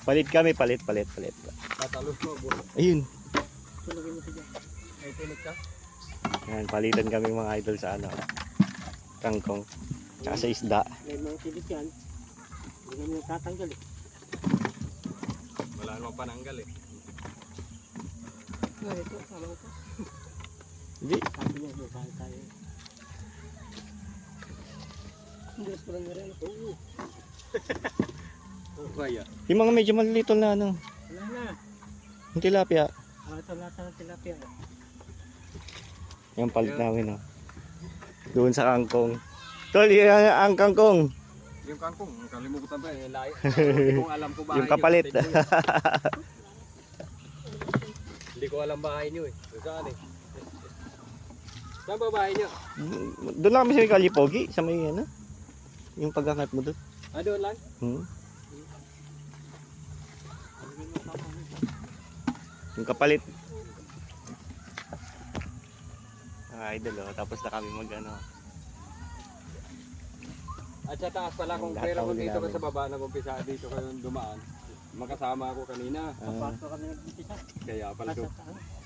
Palit kami, palit. Tatalon mo, bro. Ayun. Tulogin mo siya. May tinik ka? Yan, palitan kami mga idol sa ano. Kangkong. Tsaka sa isda. May mga tinik yan. Hindi kami natatanggal eh. Wala namang pananggal eh. Ito, sama ko pa. Hindi. Sabi niya, doon tayo. Hindi, parang nga rin. Oo. Oh, kaya. Yung mga medyo malilito na ano. Wala na. Yung tilapia. Ito lahat ng tilapia. Yung palit namin, oh. Doon sa kangkong. Tol, yan ang kangkong. Yung kangkong, kalimutan ba eh. Hindi ko alam kung bahay Yung kapalit. nyo. Hindi ko alam bahay nyo eh. Saan eh? Saan ba bahay nyo? Doon lang kami sa Kalipogi. Sa may ano. Yung pagkakat mo doon. Ah, doon lang? Yung kapalit. Idol, oh. Tapos na kami mag ano. At sa taas pala kung Lahat pera ko ng dito ka ginamit. sa baba, nag-umpisa dito kayo dumaan. Makasama ako kanina. Papasok kami nag-umpisa. Kaya pala Nasa doon. taas.